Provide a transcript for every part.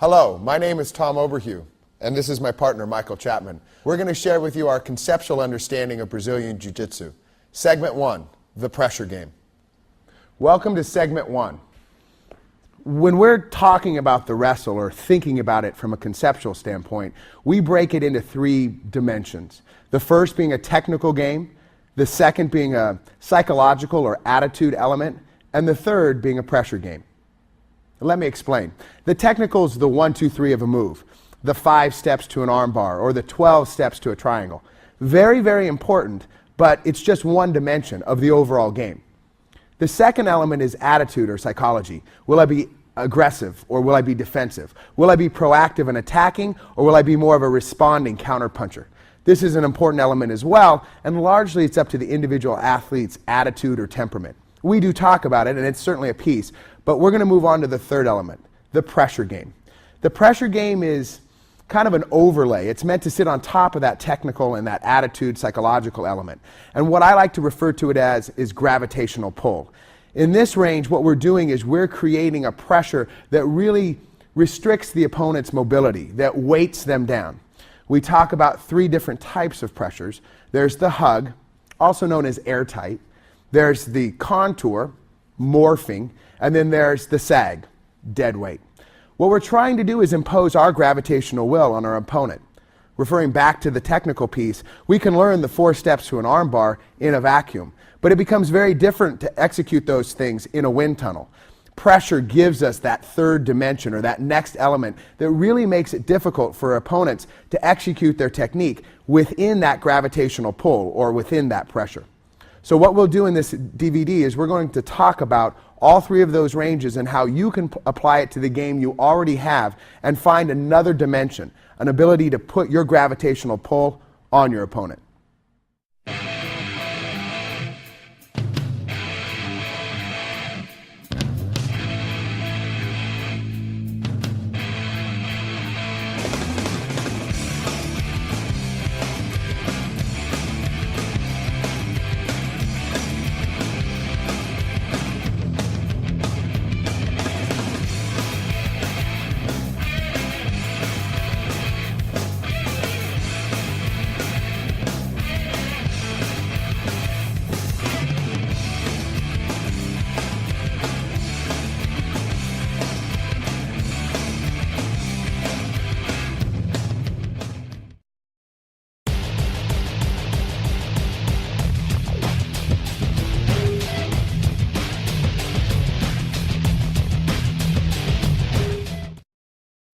Hello, my name is Tom Oberhue, and this is my partner, Michael Chapman. We're going to share with you our conceptual understanding of Brazilian Jiu-Jitsu. Segment 1, the pressure game. Welcome to Segment 1. When we're talking about the wrestle or thinking about it from a conceptual standpoint, we break it into 3 dimensions. The first being a technical game, the second being a psychological or attitude element, and the third being a pressure game. Let me explain. The technical is the 1, 2, 3 of a move, the 5 steps to an arm bar, or the 12 steps to a triangle. Very, very important, but it's just one dimension of the overall game. The second element is attitude or psychology. Will I be aggressive or will I be defensive? Will I be proactive and attacking, or will I be more of a responding counterpuncher? This is an important element as well, and largely it's up to the individual athlete's attitude or temperament. We do talk about it, and it's certainly a piece, but we're going to move on to the third element, the pressure game. The pressure game is kind of an overlay. It's meant to sit on top of that technical and that attitude, psychological element. And what I like to refer to it as is gravitational pull. In this range, what we're doing is we're creating a pressure that really restricts the opponent's mobility, that weights them down. We talk about 3 different types of pressures. There's the hug, also known as airtight. There's the contour, morphing, and then there's the sag, dead weight. What we're trying to do is impose our gravitational will on our opponent. Referring back to the technical piece, we can learn the 4 steps to an arm bar in a vacuum, but it becomes very different to execute those things in a wind tunnel. Pressure gives us that third dimension or that next element that really makes it difficult for opponents to execute their technique within that gravitational pull or within that pressure. So what we'll do in this DVD is we're going to talk about all 3 of those ranges and how you can apply it to the game you already have and find another dimension, an ability to put your gravitational pull on your opponent.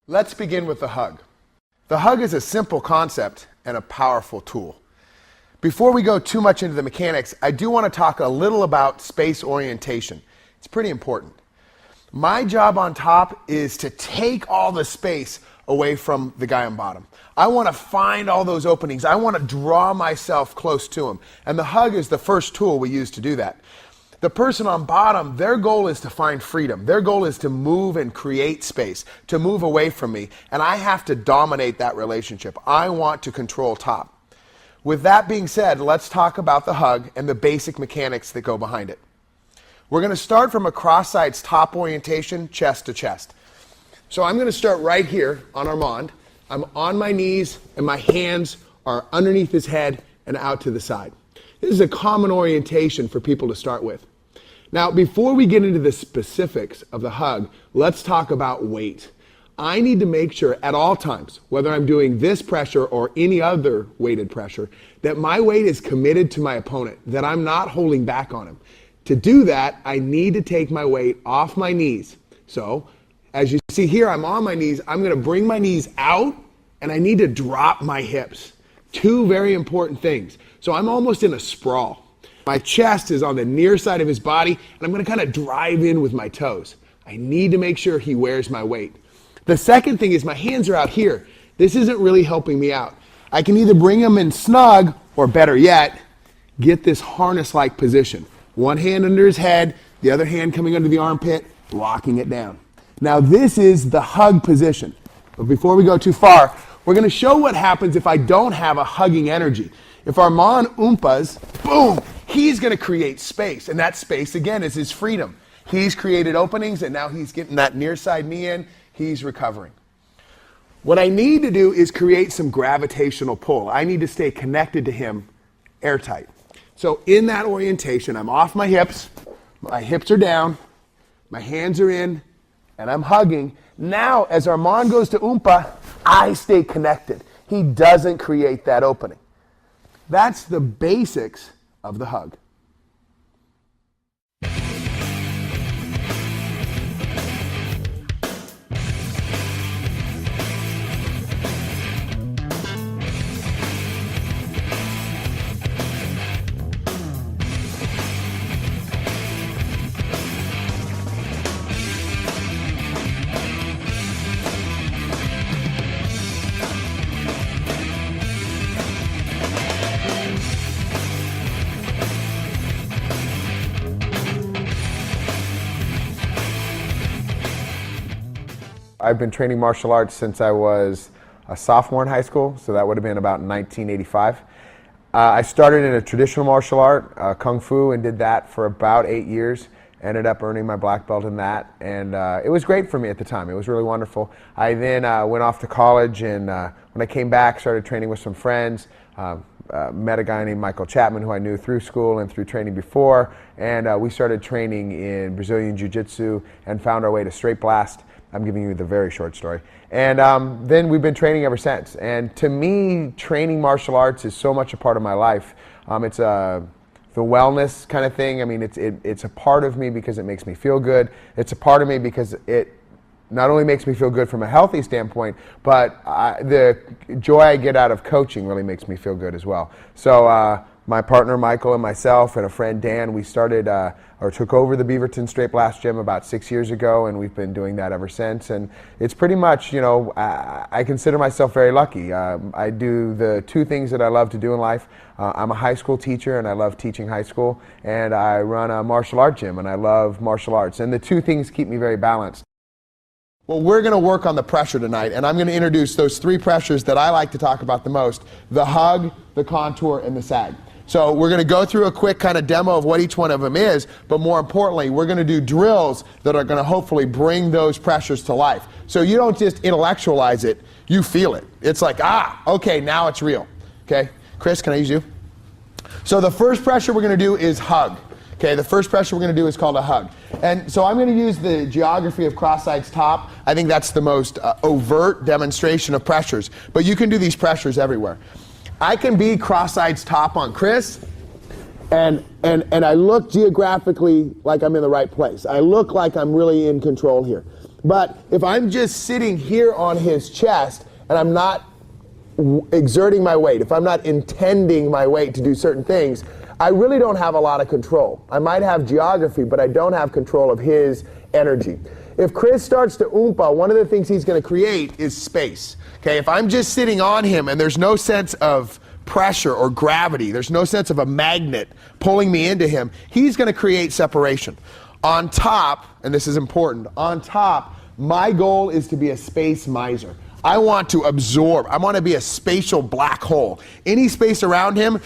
Let's begin with the hug. The hug is a simple concept and a powerful tool. Before we go too much into the mechanics, I do want to talk a little about space orientation. It's pretty important. My job on top is to take all the space away from the guy on bottom. I want to find all those openings. I want to draw myself close to him. And the hug is the first tool we use to do that. The person on bottom, their goal is to find freedom. Their goal is to move and create space, to move away from me, and I have to dominate that relationship. I want to control top. With that being said, let's talk about the hug and the basic mechanics that go behind it. We're going to start from a cross-sides top orientation, chest to chest. So I'm going to start right here on Armand. I'm on my knees, and my hands are underneath his head and out to the side. This is a common orientation for people to start with. Now, before we get into the specifics of the hug, let's talk about weight. I need to make sure at all times, whether I'm doing this pressure or any other weighted pressure, that my weight is committed to my opponent, that I'm not holding back on him. To do that, I need to take my weight off my knees. So, as you see here, I'm on my knees. I'm going to bring my knees out, and I need to drop my hips. 2 very important things. So I'm almost in a sprawl. My chest is on the near side of his body, and I'm going to kind of drive in with my toes. I need to make sure he wears my weight. The second thing is my hands are out here. This isn't really helping me out. I can either bring them in snug, or better yet, get this harness-like position. One hand under his head, the other hand coming under the armpit, locking it down. Now this is the hug position. But before we go too far, we're going to show what happens if I don't have a hugging energy. If Armand oompas, boom, he's going to create space. And that space, again, is his freedom. He's created openings, and now he's getting that near side knee in. He's recovering. What I need to do is create some gravitational pull. I need to stay connected to him airtight. So in that orientation, I'm off my hips are down, my hands are in, and I'm hugging. Now, as Armand goes to Oompa, I stay connected. He doesn't create that opening. That's the basics of the hug. I've been training martial arts since I was a sophomore in high school, so that would have been about 1985. I started in a traditional martial art, Kung Fu, and did that for about 8 years. Ended up earning my black belt in that, and it was great for me at the time. It was really wonderful. I then went off to college, and when I came back, started training with some friends. Met a guy named Michael Chapman, who I knew through school and through training before, and we started training in Brazilian Jiu-Jitsu and found our way to straight blast. I'm giving you the very short story. And then we've been training ever since. And to me, training martial arts is so much a part of my life. It's the wellness kind of thing. I mean, it's a part of me because it makes me feel good. It's a part of me because it not only makes me feel good from a healthy standpoint, but the joy I get out of coaching really makes me feel good as well. So my partner Michael and myself and a friend Dan, we started or took over the Beaverton Straight Blast Gym about 6 years ago, and we've been doing that ever since. And it's pretty much, you know, I consider myself very lucky. I do the two things that I love to do in life. I'm a high school teacher, and I love teaching high school, and I run a martial art gym, and I love martial arts. And the two things keep me very balanced. Well, we're going to work on the pressure tonight, and I'm going to introduce those three pressures that I like to talk about the most: the hug, the contour, and the sag. So we're going to go through a quick kind of demo of what each one of them is, but more importantly, we're going to do drills that are going to hopefully bring those pressures to life. So you don't just intellectualize it, you feel it. It's like, okay, now it's real. Okay, Chris, can I use you? So the first pressure we're going to do is hug. Okay, the first pressure we're going to do is called a hug. And so I'm going to use the geography of cross sides top. I think that's the most overt demonstration of pressures, but you can do these pressures everywhere. I can be cross sides top on Chris, and I look geographically like I'm in the right place. I look like I'm really in control here. But if I'm just sitting here on his chest and I'm not exerting my weight, if I'm not intending my weight to do certain things, I really don't have a lot of control. I might have geography, but I don't have control of his energy. If Chris starts to oompa, one of the things he's going to create is space. Okay, if I'm just sitting on him and there's no sense of pressure or gravity, there's no sense of a magnet pulling me into him, he's going to create separation. On top, and this is important, on top, my goal is to be a space miser. I want to absorb. I want to be a spatial black hole. Any space around him,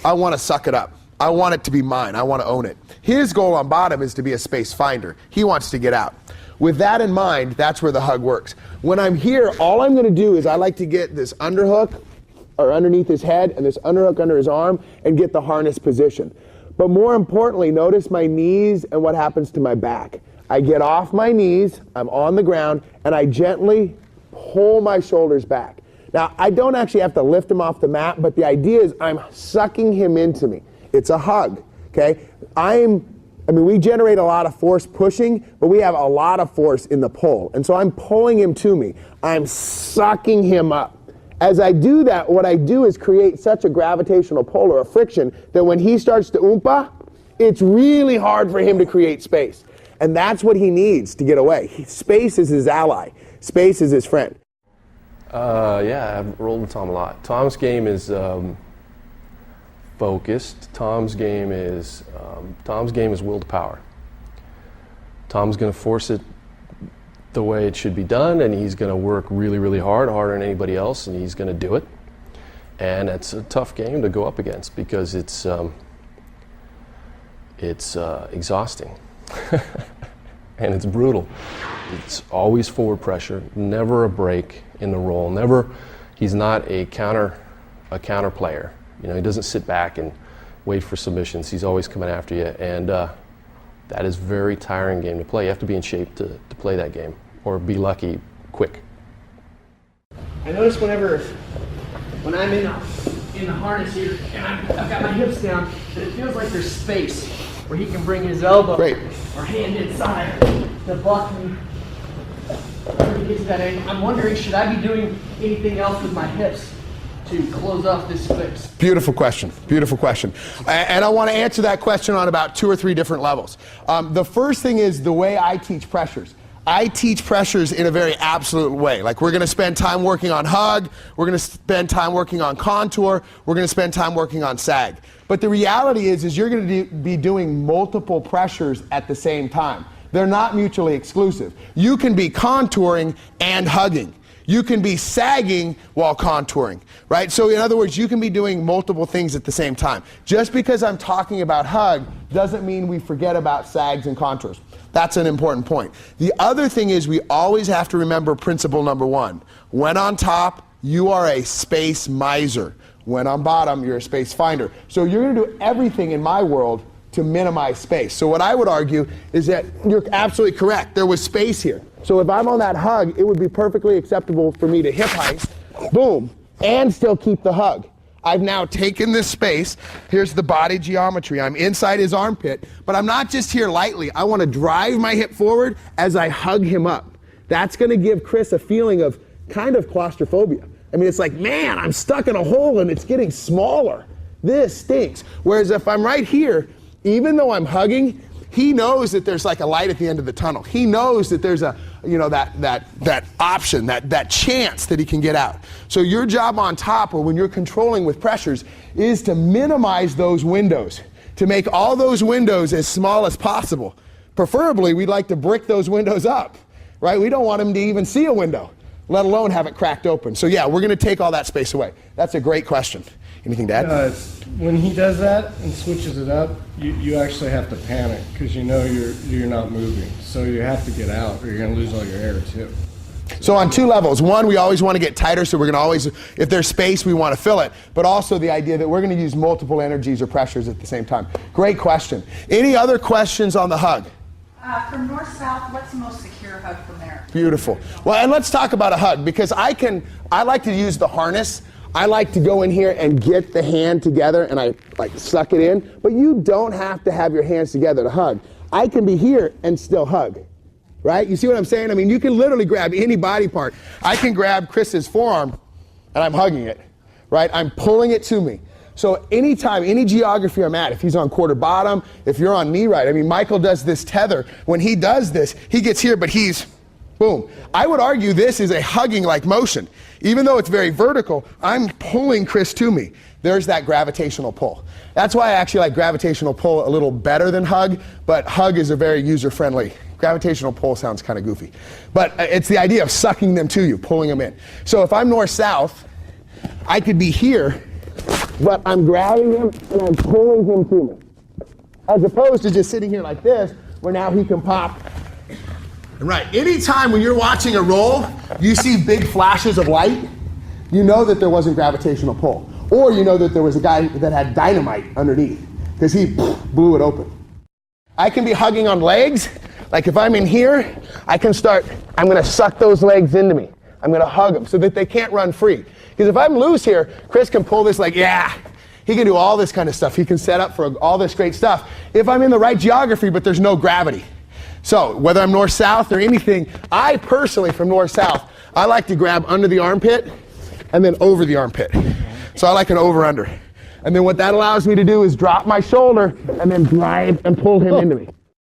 I want to suck it up. I want it to be mine. I want to own it. His goal on bottom is to be a space finder. He wants to get out. With that in mind, that's where the hug works. When I'm here, all I'm going to do is I like to get this underhook or underneath his head and this underhook under his arm and get the harness position. But more importantly, notice my knees and what happens to my back. I get off my knees, I'm on the ground, and I gently pull my shoulders back. Now, I don't actually have to lift him off the mat, but the idea is I'm sucking him into me. It's a hug, okay? We generate a lot of force pushing, but we have a lot of force in the pull. And so I'm pulling him to me. I'm sucking him up. As I do that, what I do is create such a gravitational pull or a friction that when he starts to oompa, it's really hard for him to create space. And that's what he needs to get away. Space is his ally. Space is his friend. Yeah, I've rolled with Tom a lot. Tom's game is focused. Tom's game is will to power. Tom's going to force it the way it should be done, and he's going to work really, really hard, harder than anybody else, and he's going to do it. And it's a tough game to go up against because it's exhausting and it's brutal. It's always forward pressure, never a break in the roll. He's not a counter player. You know, he doesn't sit back and wait for submissions. He's always coming after you, and that is a very tiring game to play. You have to be in shape to play that game, or be lucky quick. I notice when I'm in the harness here and I've got my hips down, that it feels like there's space where he can bring his elbow or hand inside to block me. When he gets to that angle, I'm wondering, should I be doing anything else with my hips to close off this space? Beautiful question. Beautiful question. And I want to answer that question on about 2 or 3 different levels. The first thing is the way I teach pressures. I teach pressures in a very absolute way. Like, we're going to spend time working on hug, we're going to spend time working on contour, we're going to spend time working on sag. But the reality is you're going to be doing multiple pressures at the same time. They're not mutually exclusive. You can be contouring and hugging. You can be sagging while contouring, right? So in other words, you can be doing multiple things at the same time. Just because I'm talking about hug doesn't mean we forget about sags and contours. That's an important point. The other thing is we always have to remember principle number 1. When on top, you are a space miser. When on bottom, you're a space finder. So you're going to do everything in my world to minimize space. So what I would argue is that you're absolutely correct. There was space here. So if I'm on that hug, it would be perfectly acceptable for me to hip heist, boom, and still keep the hug. I've now taken this space. Here's the body geometry. I'm inside his armpit, but I'm not just here lightly. I want to drive my hip forward as I hug him up. That's going to give Chris a feeling of kind of claustrophobia. I mean, it's like, man, I'm stuck in a hole and it's getting smaller. This stinks. Whereas if I'm right here, even though I'm hugging, he knows that there's like a light at the end of the tunnel. He knows that there's a, you know, that option, that chance that he can get out. So your job on top, or when you're controlling with pressures, is to minimize those windows, to make all those windows as small as possible. Preferably, we'd like to brick those windows up, right? We don't want him to even see a window, let alone have it cracked open. So yeah, we're going to take all that space away. That's a great question. Anything to add? When he does that and switches it up, you actually have to panic because you know you're not moving. So you have to get out or you're going to lose all your air too. So on 2 levels. 1, we always want to get tighter, so we're going to always, if there's space, we want to fill it. But also the idea that we're going to use multiple energies or pressures at the same time. Great question. Any other questions on the hug? From north-south, what's the most secure hug from there? Beautiful. Well, and let's talk about a hug, because I like to use the harness. I like to go in here and get the hand together and I like suck it in, but you don't have to have your hands together to hug. I can be here and still hug, right? You see what I'm saying? I mean, you can literally grab any body part. I can grab Chris's forearm and I'm hugging it, right? I'm pulling it to me. So anytime, any geography I'm at, if he's on quarter bottom, if you're on knee right, I mean, Michael does this tether. When he does this, he gets here, but he's boom. I would argue this is a hugging-like motion. Even though it's very vertical, I'm pulling Chris to me. There's that gravitational pull. That's why I actually like gravitational pull a little better than hug, but hug is a very user-friendly. Gravitational pull sounds kind of goofy. But it's the idea of sucking them to you, pulling them in. So if I'm north-south, I could be here, but I'm grabbing him and I'm pulling him to me. As opposed to just sitting here like this, where now he can pop. Right, anytime when you're watching a roll, you see big flashes of light, you know that there wasn't gravitational pull. Or you know that there was a guy that had dynamite underneath, because he blew it open. I can be hugging on legs. Like if I'm in here, I'm gonna suck those legs into me. I'm gonna hug them so that they can't run free. Because if I'm loose here, Chris can pull this like, yeah. He can do all this kind of stuff. He can set up for all this great stuff. If I'm in the right geography, but there's no gravity. So whether I'm north-south or anything, I personally, from north-south, I like to grab under the armpit and then over the armpit. So I like an over-under. And then what that allows me to do is drop my shoulder and then drive and pull him into me.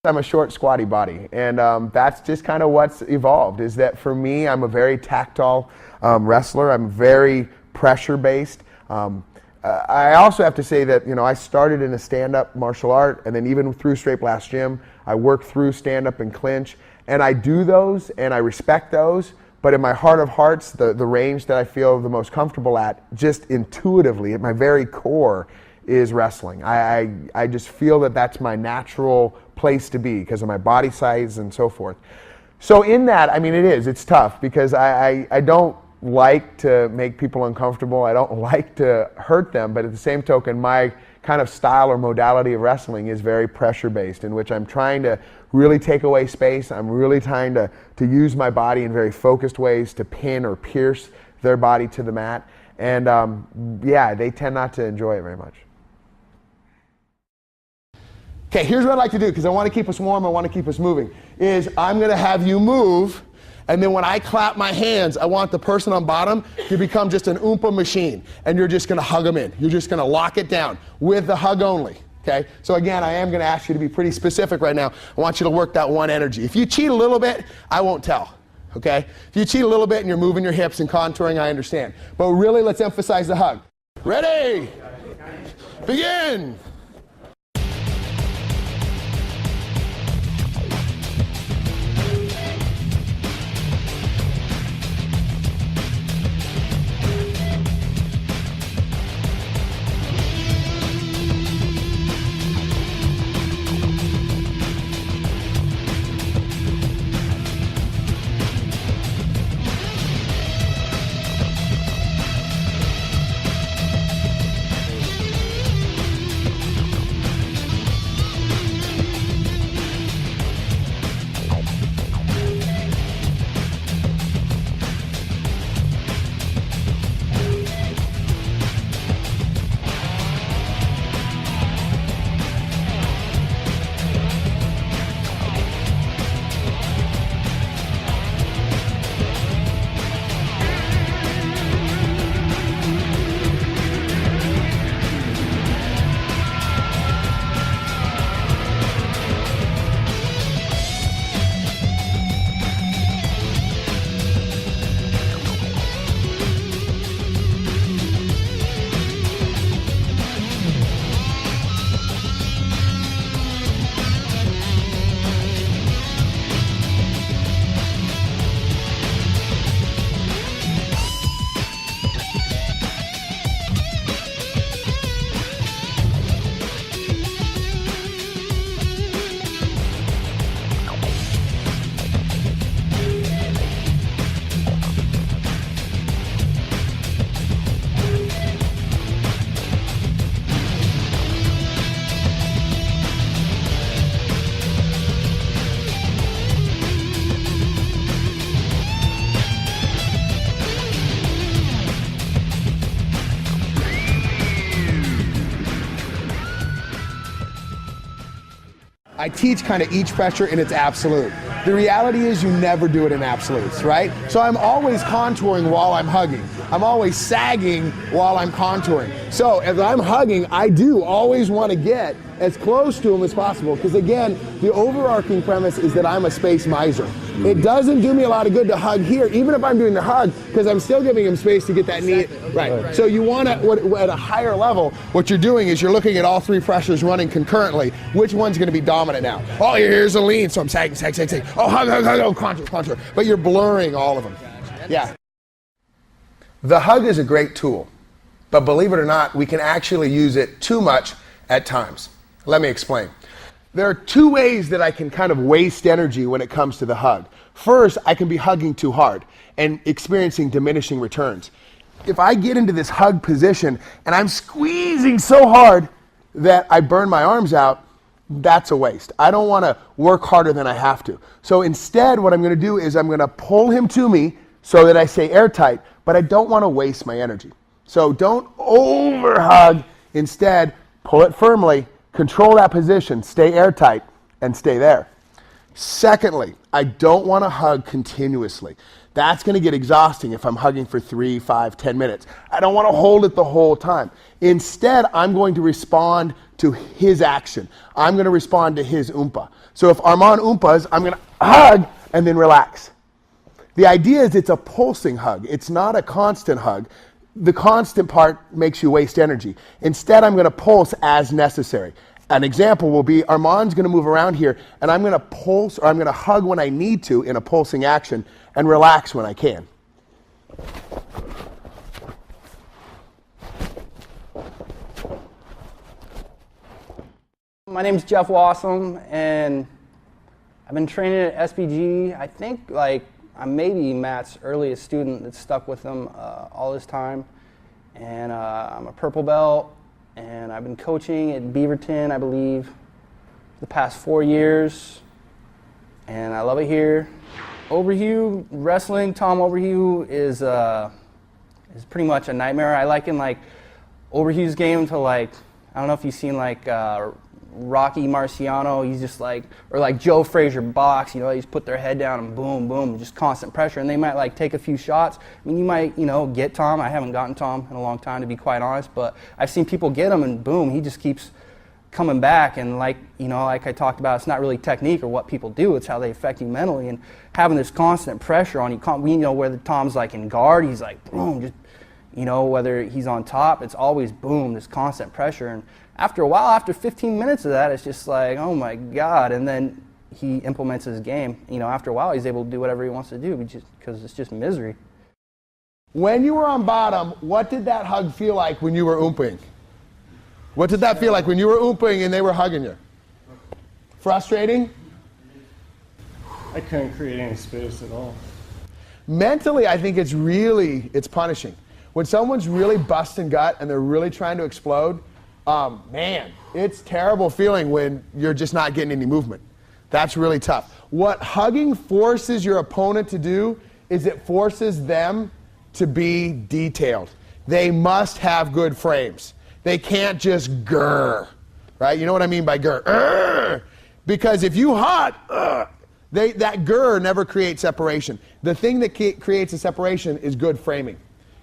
I'm a short, squatty body, and that's just kind of what's evolved, is that for me, I'm a very tactile wrestler. I'm very pressure-based. I also have to say that, you know, I started in a stand-up martial art, and then even through Straight Blast Gym, I worked through stand-up and clinch, and I do those, and I respect those, but in my heart of hearts, the range that I feel the most comfortable at, just intuitively, at my very core, is wrestling. I just feel that that's my natural place to be because of my body size and so forth. So in that, I mean, it's tough because I don't like to make people uncomfortable. I don't like to hurt them, but at the same token, my kind of style or modality of wrestling is very pressure-based, in which I'm trying to really take away space. I'm really trying to use my body in very focused ways to pin or pierce their body to the mat. And yeah, they tend not to enjoy it very much. Okay, here's what I'd like to do, because I want to keep us warm, I want to keep us moving, is I'm going to have you move, and then when I clap my hands, I want the person on bottom to become just an Oompa machine, and you're just going to hug them in. You're just going to lock it down with the hug only. Okay, so again, I am going to ask you to be pretty specific right now. I want you to work that one energy. If you cheat a little bit, I won't tell. Okay, if you cheat a little bit and you're moving your hips and contouring, I understand. But really, let's emphasize the hug. Ready? Begin. I teach kind of each pressure in its absolute. The reality is you never do it in absolutes, right? So I'm always contouring while I'm hugging. I'm always sagging while I'm contouring. So as I'm hugging, I do always want to get as close to him as possible, because again, the overarching premise is that I'm a space miser. It doesn't do me a lot of good to hug here, even if I'm doing the hug, because I'm still giving him space to get that knee. Right. So you want to, at a higher level, what you're doing is you're looking at all three pressures running concurrently. Which one's going to be dominant now? Oh, here's a lean, so I'm sagging, sagging. Oh, hug, oh, contour. But you're blurring all of them. Yeah. The hug is a great tool, but believe it or not, we can actually use it too much at times. Let me explain. There are two ways that I can kind of waste energy when it comes to the hug. First, I can be hugging too hard and experiencing diminishing returns. If I get into this hug position and I'm squeezing so hard that I burn my arms out, that's a waste. I don't want to work harder than I have to. So instead, what I'm going to do is I'm going to pull him to me so that I stay airtight, but I don't want to waste my energy. So don't over hug. Instead, pull it firmly, control that position, stay airtight, and stay there. Secondly, I don't want to hug continuously. That's going to get exhausting if I'm hugging for 3, 5, 10 minutes. I don't want to hold it the whole time. Instead, I'm going to respond to his action. I'm going to respond to his oompa. So if Armand oompas, I'm going to hug and then relax. The idea is it's a pulsing hug. It's not a constant hug. The constant part makes you waste energy. Instead, I'm going to pulse as necessary. An example will be Armand's going to move around here, and I'm going to pulse, or I'm going to hug when I need to in a pulsing action, and relax when I can. My name's Jeff Wassum, and I've been training at SBG. I think like I'm maybe Matt's earliest student that's stuck with him all this time. And I'm a purple belt, and I've been coaching at Beaverton, I believe, the past 4 years, and I love it here. Overhue wrestling, Tom Overhue is pretty much a nightmare. I liken like Overhue's game to like, I don't know if you've seen like Rocky Marciano. He's just like, or like Joe Frazier box, you know, they just put their head down and boom, boom, just constant pressure, and they might like take a few shots. I mean, you might, you know, get Tom. I haven't gotten Tom in a long time, to be quite honest, but I've seen people get him and boom, he just keeps coming back. And like, you know, like I talked about, it's not really technique or what people do, it's how they affect you mentally, and having this constant pressure on you. You know, whether Tom's like in guard, he's like boom, just, you know, whether he's on top, it's always boom, this constant pressure. And after a while, after 15 minutes of that, it's just like, oh my God. And then he implements his game. You know, after a while, he's able to do whatever he wants to do because it's just misery. When you were on bottom, what did that hug feel like when you were oomping? What did that feel like when you were oomping and they were hugging you? Frustrating? I couldn't create any space at all. Mentally, I think it's punishing. When someone's really busting gut and they're really trying to explode, man, it's terrible feeling when you're just not getting any movement. That's really tough. What hugging forces your opponent to do is it forces them to be detailed. They must have good frames. They can't just grr, right? You know what I mean by grr? Because if you hug, that grr never creates separation. The thing that creates a separation is good framing.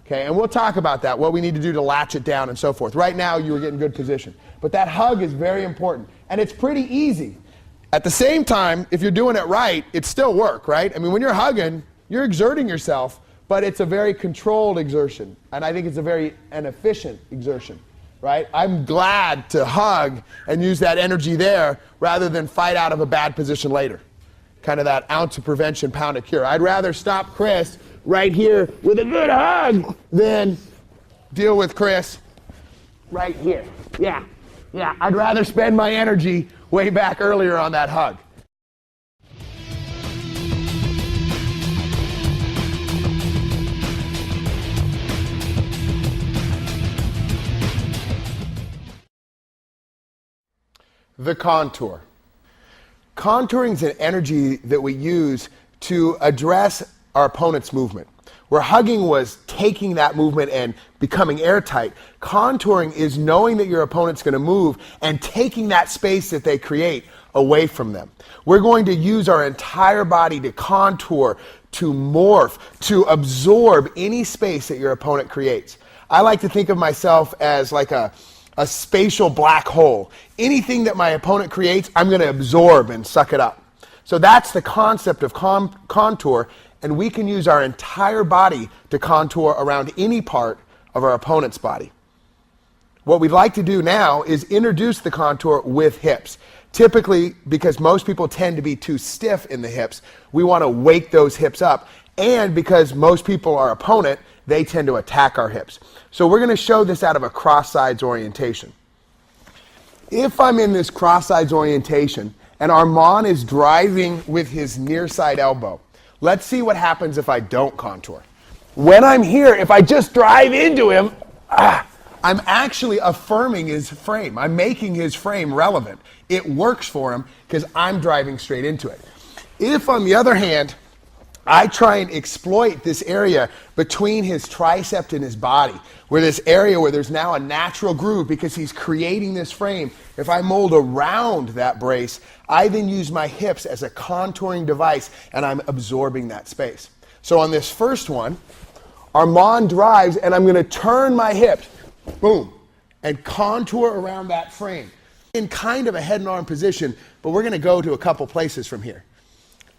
Okay, and we'll talk about that, what we need to do to latch it down and so forth. Right now, you were getting good position. But that hug is very important, and it's pretty easy. At the same time, if you're doing it right, it still work, right? I mean, when you're hugging, you're exerting yourself, but it's a very controlled exertion, and I think it's an efficient exertion, right? I'm glad to hug and use that energy there rather than fight out of a bad position later. Kind of that ounce of prevention, pound of cure. I'd rather stop Chris right here with a good hug than deal with Chris right here. Yeah, I'd rather spend my energy way back earlier on that hug. The contour. Contouring is an energy that we use to address our opponent's movement. Where hugging was taking that movement and becoming airtight, contouring is knowing that your opponent's going to move and taking that space that they create away from them. We're going to use our entire body to contour, to morph, to absorb any space that your opponent creates. I like to think of myself as like a spatial black hole. Anything that my opponent creates, I'm going to absorb and suck it up. So that's the concept of contour, and we can use our entire body to contour around any part of our opponent's body. What we'd like to do now is introduce the contour with hips. Typically, because most people tend to be too stiff in the hips, we want to wake those hips up, and because most people are opponent, they tend to attack our hips. So we're going to show this out of a cross-sides orientation. If I'm in this cross-sides orientation, and Armand is driving with his near side elbow, let's see what happens if I don't contour. When I'm here, if I just drive into him, I'm actually affirming his frame. I'm making his frame relevant. It works for him because I'm driving straight into it. If, on the other hand, I try and exploit this area between his tricep and his body, where this area where there's now a natural groove because he's creating this frame. If I mold around that brace, I then use my hips as a contouring device and I'm absorbing that space. So on this first one, Armand drives and I'm going to turn my hips, boom, and contour around that frame in kind of a head and arm position, but we're going to go to a couple places from here.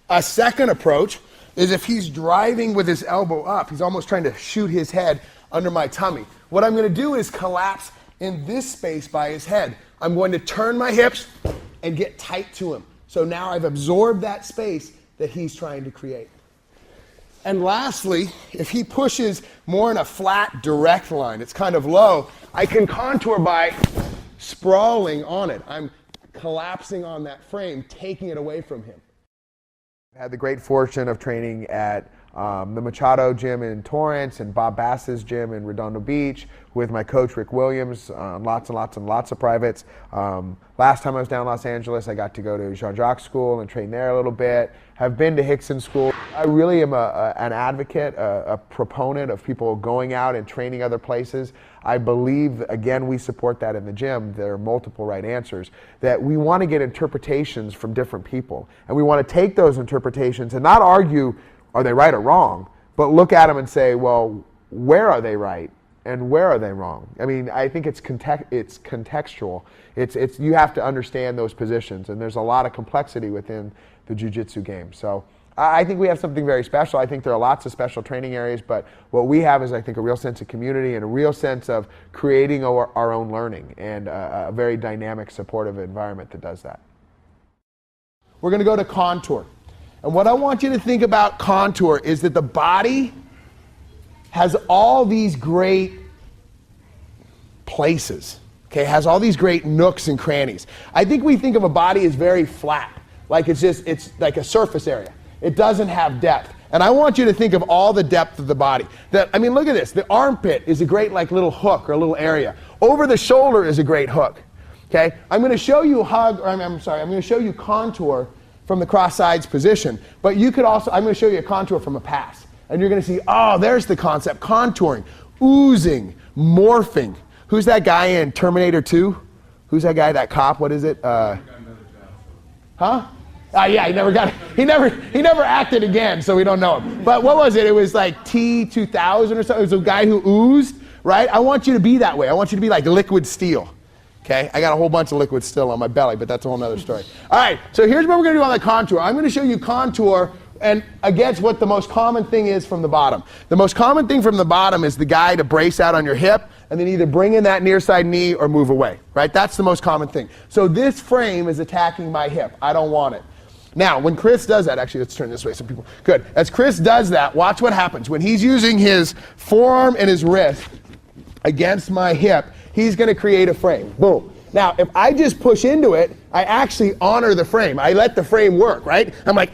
A second approach is if he's driving with his elbow up, he's almost trying to shoot his head under my tummy. What I'm going to do is collapse in this space by his head. I'm going to turn my hips and get tight to him. So now I've absorbed that space that he's trying to create. And lastly, if he pushes more in a flat, direct line, it's kind of low, I can contour by sprawling on it. I'm collapsing on that frame, taking it away from him. I had the great fortune of training at the Machado gym in Torrance and Bob Bass's gym in Redondo Beach with my coach Rick Williams, lots of privates. Last time I was down in Los Angeles, I got to go to Jean-Jacques School and train there a little bit. Have been to Hickson School. I really am an advocate, a proponent of people going out and training other places. I believe, again, we support that in the gym. There are multiple right answers. That we want to get interpretations from different people. And we want to take those interpretations and not argue, are they right or wrong, but look at them and say, well, where are they right and where are they wrong? I mean, I think it's contextual. You have to understand those positions, and there's a lot of complexity within the jiu-jitsu game. So I think we have something very special. I think there are lots of special training areas, but what we have is, I think, a real sense of community and a real sense of creating our own learning, and a very dynamic, supportive environment that does that. We're going to go to contour. And what I want you to think about contour is that the body has all these great places, okay? Has all these great nooks and crannies. I think we think of a body as very flat, like it's like a surface area. It doesn't have depth. And I want you to think of all the depth of the body. I mean, look at this. The armpit is a great like little hook or a little area. Over the shoulder is a great hook, okay? I'm going to show you I'm going to show you contour from the cross sides position, but you could also, I'm going to show you a contour from a pass. And you're going to see, oh, there's the concept, contouring, oozing, morphing. Who's that guy in Terminator 2? Who's that guy, that cop, what is it? Huh? Yeah, he never acted again, so we don't know him. But what was it? It was like T-2000 or something. It was a guy who oozed, right? I want you to be that way. I want you to be like liquid steel. Okay, I got a whole bunch of liquid still on my belly, but that's a whole other story. All right, so here's what we're going to do on the contour. I'm going to show you contour and against what the most common thing is from the bottom. The most common thing from the bottom is the guy to brace out on your hip and then either bring in that near side knee or move away, right? That's the most common thing. So this frame is attacking my hip. I don't want it. Now, when Chris does that, actually, let's turn this way so people, good. As Chris does that, watch what happens. When he's using his forearm and his wrist against my hip, he's going to create a frame. Boom. Now, if I just push into it, I actually honor the frame. I let the frame work, right? I'm like,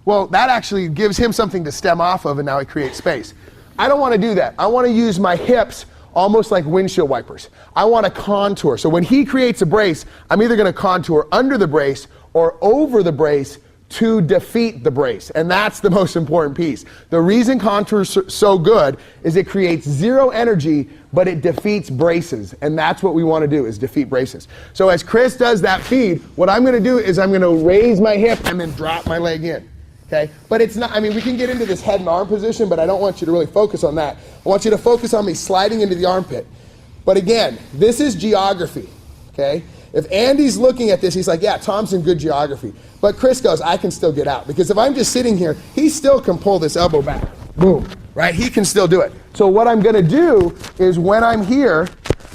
well, that actually gives him something to stem off of, and now he creates space. I don't want to do that. I want to use my hips almost like windshield wipers. I want to contour. So when he creates a brace, I'm either going to contour under the brace or over the brace to defeat the brace. And that's the most important piece. The reason contour is so good is it creates zero energy, but it defeats braces. And that's what we want to do, is defeat braces. So as Chris does that feed, what I'm going to do is I'm going to raise my hip and then drop my leg in. Okay? But it's not, I mean, we can get into this head and arm position, but I don't want you to really focus on that. I want you to focus on me sliding into the armpit. But again, this is geography. Okay? If Andy's looking at this, he's like, yeah, Tom's in good geography. But Chris goes, I can still get out. Because if I'm just sitting here, he still can pull this elbow back. Boom. Right? He can still do it. So what I'm going to do is when I'm here,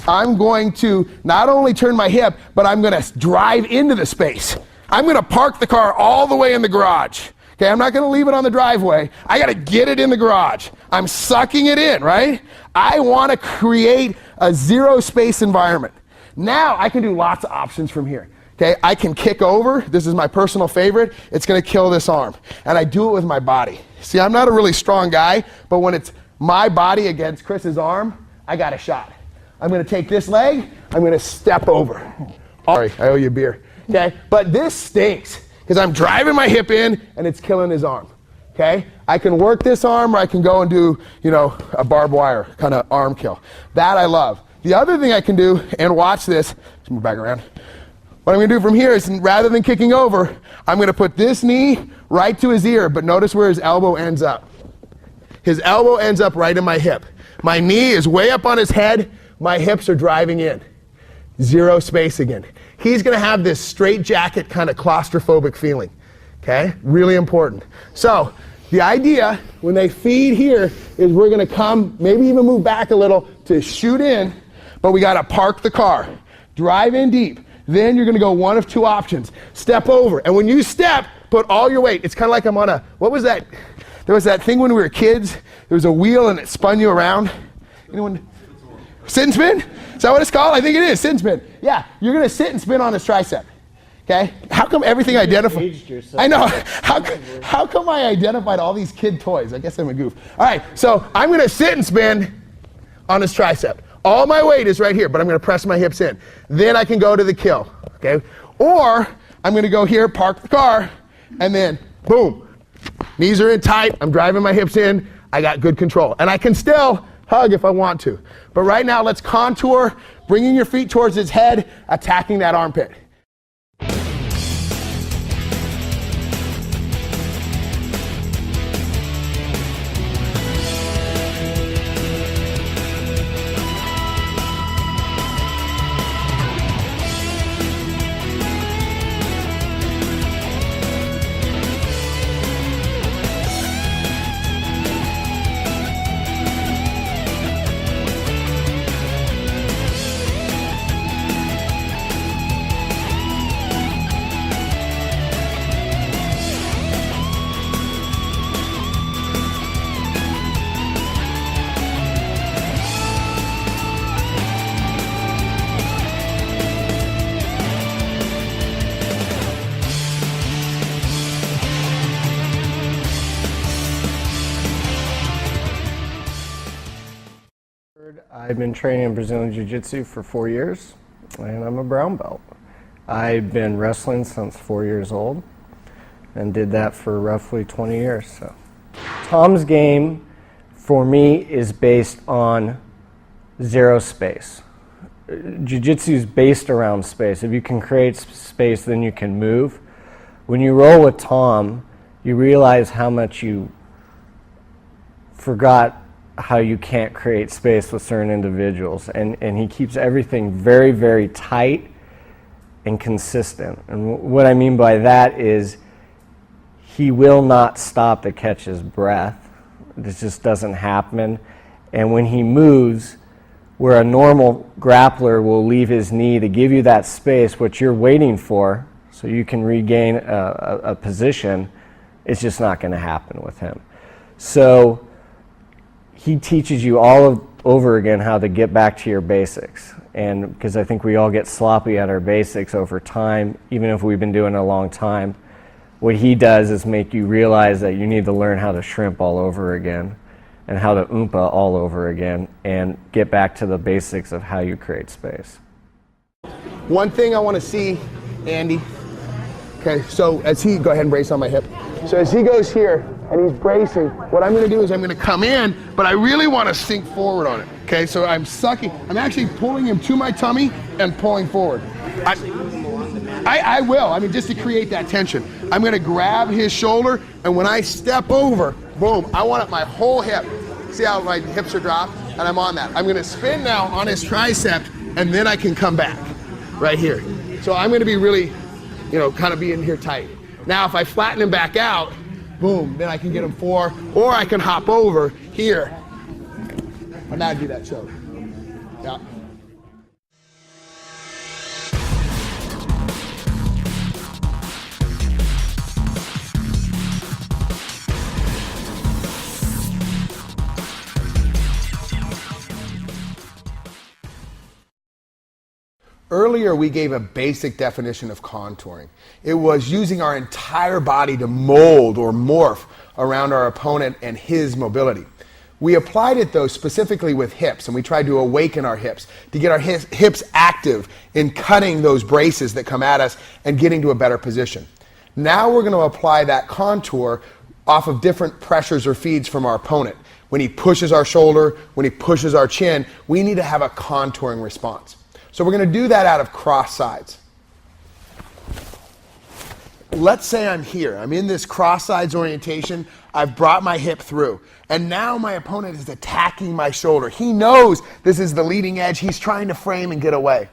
I'm going to not only turn my hip, but I'm going to drive into the space. I'm going to park the car all the way in the garage. Okay, I'm not going to leave it on the driveway. I got to get it in the garage. I'm sucking it in, right? I want to create a zero space environment. Now I can do lots of options from here. Okay, I can kick over. This is my personal favorite. It's going to kill this arm. And I do it with my body. See, I'm not a really strong guy, but when it's my body against Chris's arm, I got a shot. I'm going to take this leg. I'm going to step over. Sorry, I owe you a beer. Okay, but this stinks because I'm driving my hip in and it's killing his arm. Okay, I can work this arm or I can go and do, a barbed wire kind of arm kill. That I love. The other thing I can do, and watch this, let's move back around. What I'm going to do from here is, rather than kicking over, I'm going to put this knee right to his ear, but notice where his elbow ends up. His elbow ends up right in my hip. My knee is way up on his head. My hips are driving in. Zero space again. He's going to have this straitjacket kind of claustrophobic feeling. Okay? Really important. So, the idea when they feed here is we're going to come, maybe even move back a little to shoot in, but we got to park the car. Drive in deep. Then you're going to go one of two options. Step over. And when you step, put all your weight. It's kind of like I'm on a, what was that? There was that thing when we were kids. There was a wheel and it spun you around. Anyone? Sit and spin? Is that what it's called? I think it is. Sit and spin. Yeah, you're going to sit and spin on his tricep. Okay? How come everything identified? aged yourself. I know. How come I identified all these kid toys? I guess I'm a goof. All right, so I'm going to sit and spin on this tricep. All my weight is right here, but I'm going to press my hips in. Then I can go to the kill. Okay? Or I'm going to go here, park the car, and then boom. Knees are in tight. I'm driving my hips in. I got good control. And I can still hug if I want to. But right now, let's contour, bringing your feet towards his head, attacking that armpit. I've been training Brazilian Jiu-Jitsu for 4 years, and I'm a brown belt. I've been wrestling since 4 years old, and did that for roughly 20 years. So, Tom's game, for me, is based on zero space. Jiu-Jitsu is based around space. If you can create space, then you can move. When you roll with Tom, you realize how much you forgot how you can't create space with certain individuals, and he keeps everything very, very tight and consistent. And what I mean by that is he will not stop to catch his breath. This just doesn't happen. And when he moves, where a normal grappler will leave his knee to give you that space, what you're waiting for, so you can regain a position, it's just not going to happen with him. So he teaches you all over again how to get back to your basics. And because I think we all get sloppy at our basics over time, even if we've been doing it a long time, what he does is make you realize that you need to learn how to shrimp all over again and how to oompa all over again and get back to the basics of how you create space. One thing I want to see, Andy, okay, so as he, go ahead and brace on my hip. So as he goes here and he's bracing, what I'm going to do is I'm going to come in, but I really want to sink forward on it. Okay, so I'm sucking, I'm actually pulling him to my tummy and pulling forward. I will, I mean, just to create that tension. I'm going to grab his shoulder, and when I step over, boom, I want it my whole hip. See how my hips are dropped? And I'm on that. I'm going to spin now on his tricep, and then I can come back right here. So I'm going to be really, kind of being here tight. Now, if I flatten him back out, boom, then I can get him 4, or I can hop over here. And now do that choke. Yeah. Earlier, we gave a basic definition of contouring. It was using our entire body to mold or morph around our opponent and his mobility. We applied it, though, specifically with hips, and we tried to awaken our hips, to get our hips active in cutting those braces that come at us and getting to a better position. Now we're going to apply that contour off of different pressures or feeds from our opponent. When he pushes our shoulder, when he pushes our chin, we need to have a contouring response. So we're going to do that out of cross sides. Let's say I'm here. I'm in this cross sides orientation. I've brought my hip through. And now my opponent is attacking my shoulder. He knows this is the leading edge. He's trying to frame and get away.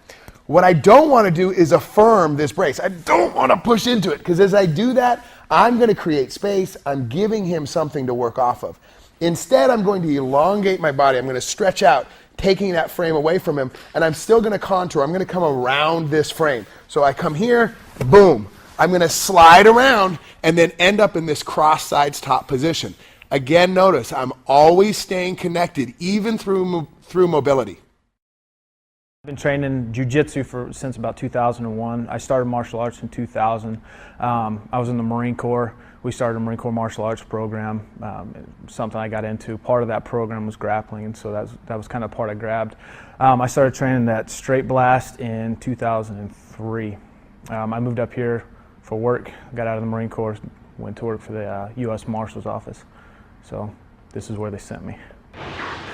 What I don't want to do is affirm this brace. I don't want to push into it, because as I do that, I'm going to create space. I'm giving him something to work off of. Instead, I'm going to elongate my body. I'm going to stretch out, taking that frame away from him, and I'm still going to contour. I'm going to come around this frame. So I come here, boom. I'm going to slide around and then end up in this cross sides top position. Again, notice I'm always staying connected, even through mobility. I've been training jiu-jitsu since about 2001. I started martial arts in 2000. I was in the Marine Corps. We started a Marine Corps martial arts program, something I got into. Part of that program was grappling, and so that was kind of part I grabbed. I started training at Straight Blast in 2003. I moved up here for work, got out of the Marine Corps, went to work for the U.S. Marshal's office. So this is where they sent me.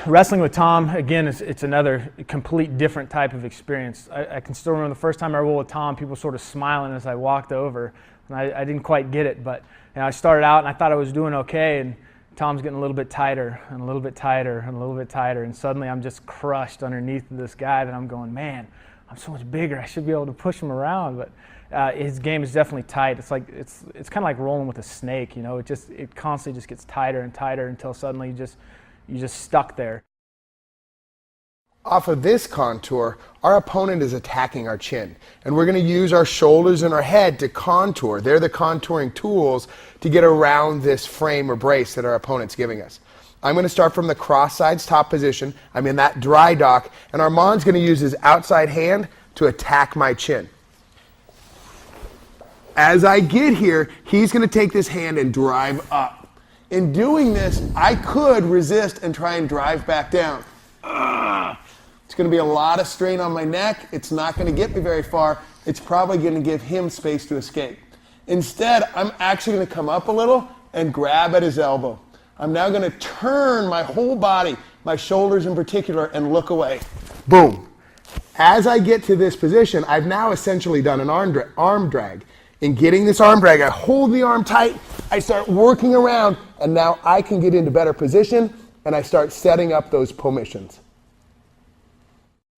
Wrestling with Tom, again, it's another complete different type of experience. I can still remember the first time I rolled with Tom, people sort of smiling as I walked over, and I didn't quite get it, but I started out and I thought I was doing okay, and Tom's getting a little bit tighter and a little bit tighter and a little bit tighter, and suddenly I'm just crushed underneath this guy that I'm going, man, I'm so much bigger, I should be able to push him around, but his game is definitely tight. It's kind of like rolling with a snake, you know, it constantly just gets tighter and tighter until suddenly you're just stuck there. Off of this contour, our opponent is attacking our chin, and we're going to use our shoulders and our head to contour. They're the contouring tools to get around this frame or brace that our opponent's giving us. I'm going to start from the cross sides top position. I'm in that dry dock, and Armand's going to use his outside hand to attack my chin. As I get here, he's going to take this hand and drive up. In doing this, I could resist and try and drive back down. It's going to be a lot of strain on my neck. It's not going to get me very far. It's probably going to give him space to escape. Instead, I'm actually going to come up a little and grab at his elbow. I'm now going to turn my whole body, my shoulders in particular, and look away. Boom. As I get to this position, I've now essentially done an arm drag. In getting this arm drag, I hold the arm tight, I start working around, and now I can get into better position, and I start setting up those positions.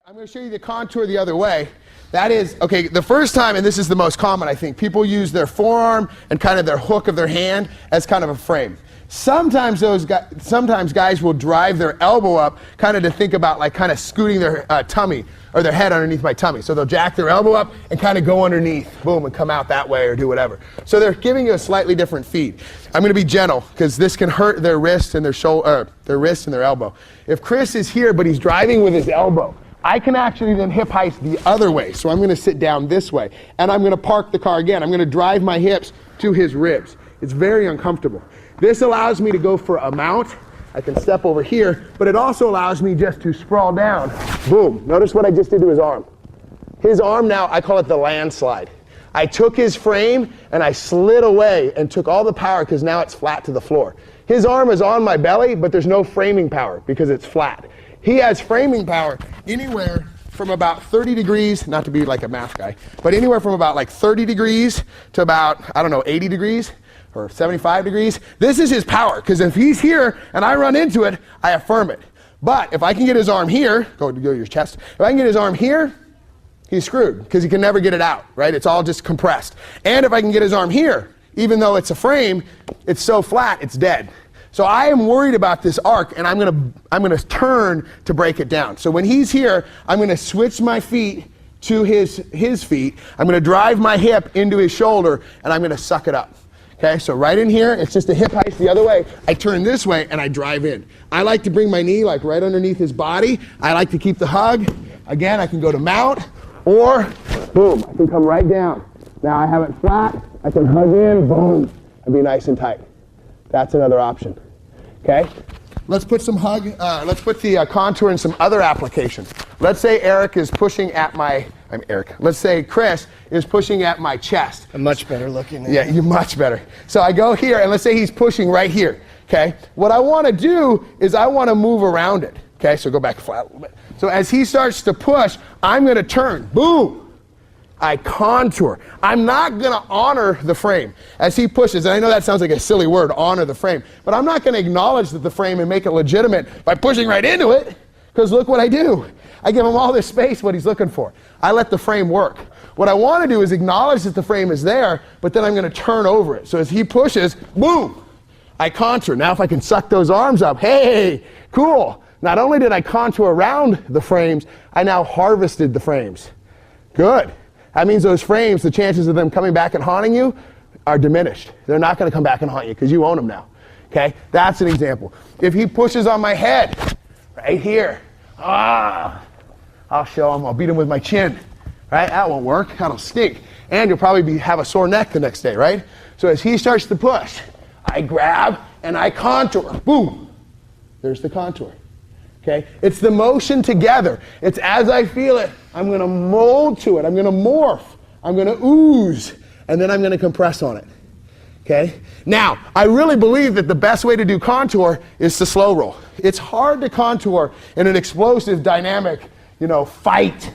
I'm going to show you the contour the other way. That is, okay, the first time, and this is the most common, I think, people use their forearm and kind of their hook of their hand as kind of a frame. Sometimes guys will drive their elbow up kind of to think about like kind of scooting their tummy or their head underneath my tummy. So they'll jack their elbow up and kind of go underneath, boom, and come out that way or do whatever. So they're giving you a slightly different feed. I'm going to be gentle because this can hurt their wrist and their shoulder, their wrist and their elbow. If Chris is here but he's driving with his elbow, I can actually then hip heist the other way. So I'm going to sit down this way and I'm going to park the car again. I'm going to drive my hips to his ribs. It's very uncomfortable. This allows me to go for a mount. I can step over here, but it also allows me just to sprawl down. Boom. Notice what I just did to his arm. His arm now, I call it the landslide. I took his frame and I slid away and took all the power because now it's flat to the floor. His arm is on my belly, but there's no framing power because it's flat. He has framing power anywhere from about 30 degrees, not to be like a math guy, but anywhere from about like 30 degrees to about, 80 degrees. Or 75 degrees. This is his power, because if he's here and I run into it, I affirm it. But if I can get his arm here, go to your chest, if I can get his arm here, he's screwed, because he can never get it out, right? It's all just compressed. And if I can get his arm here, even though it's a frame, it's so flat, it's dead. So I am worried about this arc, and I'm gonna turn to break it down. So when he's here, I'm gonna switch my feet to his feet. I'm gonna drive my hip into his shoulder, and I'm gonna suck it up. Okay, so right in here, it's just a hip heist the other way. I turn this way and I drive in. I like to bring my knee like right underneath his body. I like to keep the hug. Again, I can go to mount or boom, I can come right down. Now I have it flat, I can hug in, boom, and be nice and tight. That's another option. Okay, let's put the contour in some other applications. Let's say Eric is pushing at let's say Chris is pushing at my chest. I'm much better looking. Yeah, you're much better. So I go here, and let's say he's pushing right here, okay? What I want to do is I want to move around it, okay? So go back flat a little bit. So as he starts to push, I'm going to turn, boom. I contour. I'm not going to honor the frame as he pushes. And I know that sounds like a silly word, honor the frame, but I'm not going to acknowledge the frame and make it legitimate by pushing right into it, because look what I do. I give him all this space, what he's looking for. I let the frame work. What I want to do is acknowledge that the frame is there, but then I'm going to turn over it. So as he pushes, boom, I contour. Now if I can suck those arms up, hey, cool. Not only did I contour around the frames, I now harvested the frames. Good. That means those frames, the chances of them coming back and haunting you are diminished. They're not going to come back and haunt you because you own them now. Okay? That's an example. If he pushes on my head, right here, I'll show him, I'll beat him with my chin, right? That won't work, that'll stink. And you'll probably have a sore neck the next day, right? So as he starts to push, I grab and I contour, boom. There's the contour, okay? It's the motion together. It's as I feel it, I'm gonna mold to it, I'm gonna morph, I'm gonna ooze, and then I'm gonna compress on it, okay? Now, I really believe that the best way to do contour is to slow roll. It's hard to contour in an explosive, dynamic, fight.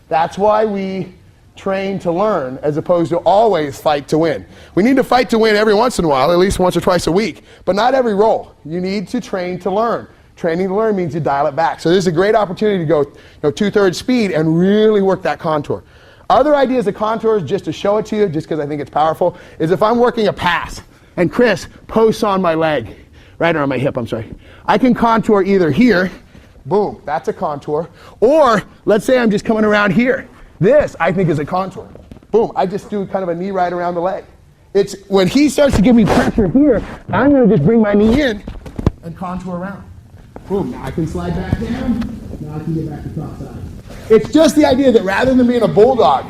That's why we train to learn as opposed to always fight to win. We need to fight to win every once in a while, at least once or twice a week, but not every roll. You need to train to learn. Training to learn means you dial it back. So this is a great opportunity to go 2/3 speed and really work that contour. Other ideas of contours, just to show it to you, just because I think it's powerful, is if I'm working a pass and Chris posts on my leg, right, or on my hip, I'm sorry. I can contour either here, boom, that's a contour, or let's say I'm just coming around here. This, I think, is a contour. Boom, I just do kind of a knee right around the leg. It's when he starts to give me pressure here, I'm gonna just bring my knee in and contour around. Boom, now I can slide back down, now I can get back to cross side. It's just the idea that rather than being a bulldog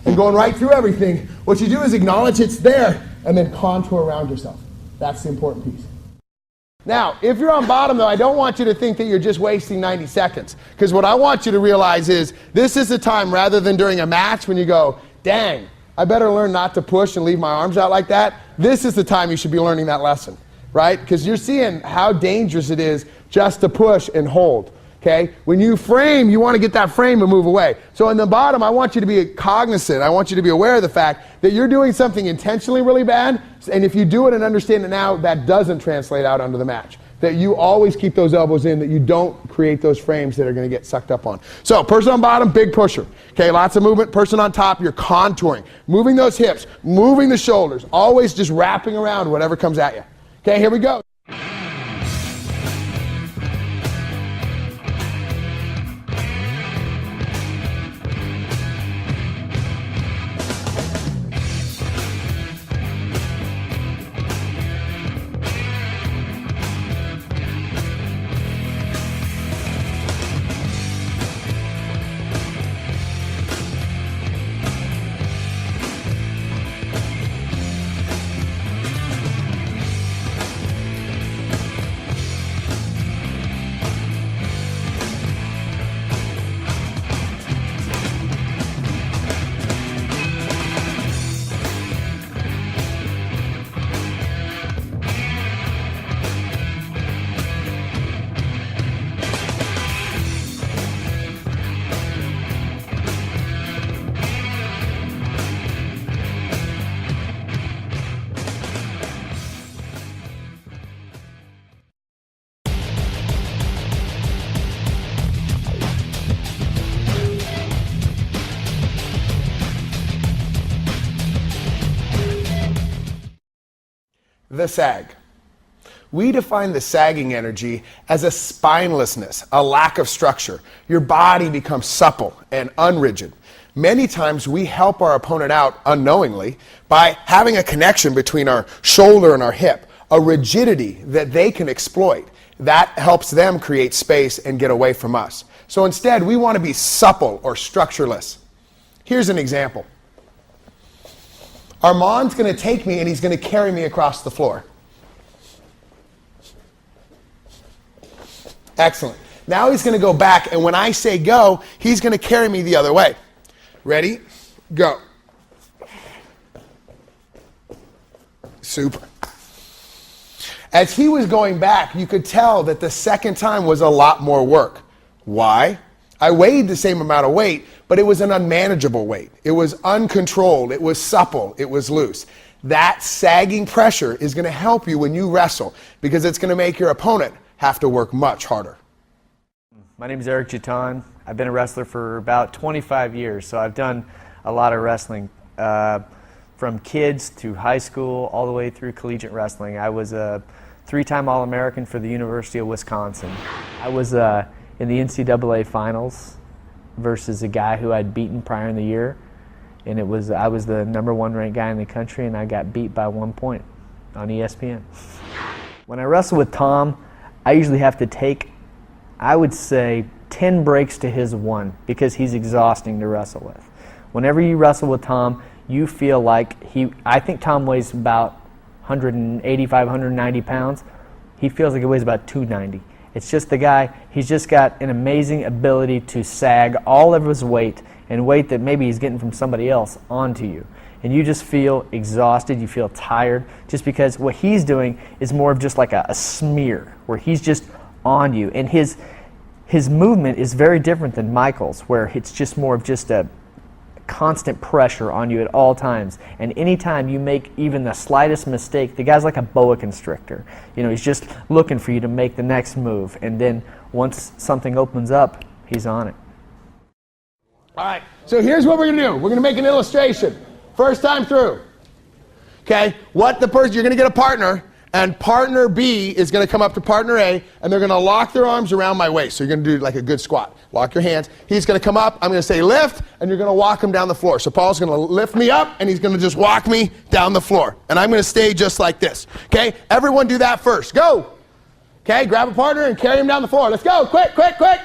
and going right through everything, what you do is acknowledge it's there and then contour around yourself. That's the important piece. Now, if you're on bottom though, I don't want you to think that you're just wasting 90 seconds. Because what I want you to realize is, this is the time rather than during a match when you go, dang, I better learn not to push and leave my arms out like that. This is the time you should be learning that lesson, right? Because you're seeing how dangerous it is just to push and hold. Okay? When you frame, you want to get that frame and move away. So in the bottom, I want you to be cognizant. I want you to be aware of the fact that you're doing something intentionally really bad, and if you do it and understand it now, that doesn't translate out onto the match. That you always keep those elbows in, that you don't create those frames that are going to get sucked up on. So person on bottom, big pusher. Okay, lots of movement. Person on top, you're contouring. Moving those hips, moving the shoulders, always just wrapping around whatever comes at you. Okay, here we go. The sag. We define the sagging energy as a spinelessness, a lack of structure. Your body becomes supple and unrigid. Many times we help our opponent out unknowingly by having a connection between our shoulder and our hip, a rigidity that they can exploit. That helps them create space and get away from us. So instead, we want to be supple or structureless. Here's an example. Armand's going to take me and he's going to carry me across the floor. Excellent. Now he's going to go back, and when I say go, he's going to carry me the other way. Ready? Go. Super. As he was going back, you could tell that the second time was a lot more work. Why? I weighed the same amount of weight, but it was an unmanageable weight. It was uncontrolled. It was supple. It was loose. That sagging pressure is going to help you when you wrestle because it's going to make your opponent have to work much harder. My name is Eric Giton. I've been a wrestler for about 25 years, so I've done a lot of wrestling, from kids to high school all the way through collegiate wrestling. I was a 3-time All-American for the University of Wisconsin. I was in the NCAA finals versus a guy who I'd beaten prior in the year, and I was the #1 ranked guy in the country, and I got beat by 1 point on ESPN. When I wrestle with Tom, I usually have to take, I would say, 10 breaks to his 1 because he's exhausting to wrestle with. Whenever you wrestle with Tom, you feel like I think Tom weighs about 185, 190 pounds. He feels like he weighs about 290. It's just the guy, he's just got an amazing ability to sag all of his weight, and weight that maybe he's getting from somebody else, onto you. And you just feel exhausted, you feel tired, just because what he's doing is more of just like a smear, where he's just on you. And his movement is very different than Michael's, where it's just more of just a constant pressure on you at all times. And anytime you make even the slightest mistake, the guy's like a boa constrictor. You know, he's just looking for you to make the next move. And then once something opens up, he's on it. All right, so here's what we're going to do. We're going to make an illustration. First time through. Okay, you're going to get a partner, and partner B is going to come up to partner A, and they're going to lock their arms around my waist. So you're going to do like a good squat. Lock your hands. He's going to come up. I'm going to say lift, and you're going to walk him down the floor. So Paul's going to lift me up, and he's going to just walk me down the floor. And I'm going to stay just like this. Okay, everyone do that first. Go. Okay, grab a partner and carry him down the floor. Let's go. Quick, quick, quick.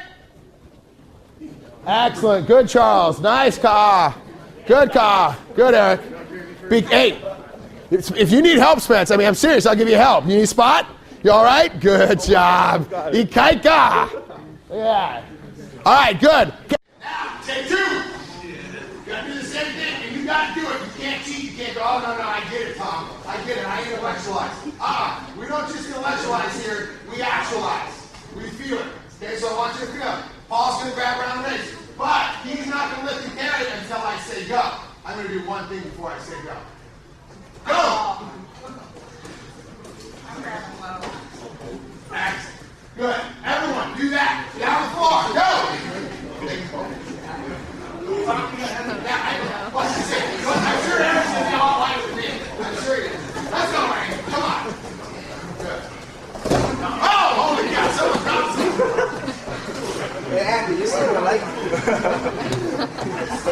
Excellent. Good, Charles. Nice, Ka. Good, Ka. Good, Eric. Hey, if you need help, Spence, I mean, I'm serious. I'll give you help. You need a spot? You all right? Good job. Ikaika. Yeah. All right, good. Now, take 2. You got to do the same thing, and you got to do it. You can't cheat. You can't go, oh, no, I get it, Tom. I get it. I intellectualize. We don't just intellectualize here. We actualize. We feel it. Okay, so I want you to feel it. Paul's going to grab around the waist, but he's not going to lift and carry it until I say go. I'm going to do one thing before I say go. Go! Excellent. Good. Everyone, do that. Down the floor. Go! What's he saying? I'm sure Eric's going to be all right with me. I'm sure he is. Let's go, Ryan. Come on. Good. Oh, holy cow. Someone dropped something. Hey, Andy, you're still like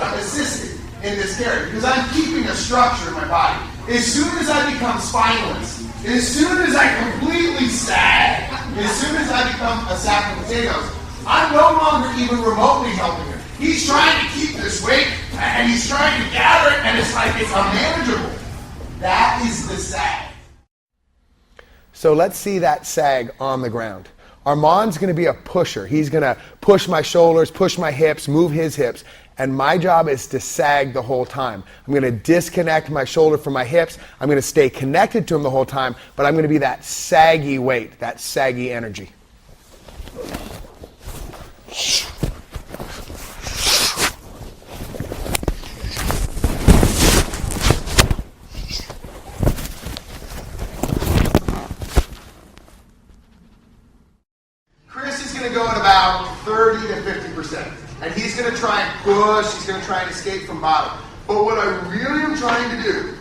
I'm assisting in this carry because I'm keeping a structure in my body. As soon as I become spineless, as soon as I completely sag, as soon as I become a sack of potatoes, I'm no longer even remotely helping him. He's trying to keep this weight, and he's trying to gather it, and it's like it's unmanageable. That is the sag. So let's see that sag on the ground. Armand's going to be a pusher. He's going to push my shoulders, push my hips, move his hips. And my job is to sag the whole time. I'm going to disconnect my shoulder from my hips. I'm going to stay connected to him the whole time, but I'm going to be that saggy weight, that saggy energy. Chris is going to go at about 30 to 50%. And he's going to try and push, he's going to try and escape from bottom. But what I really am trying to do,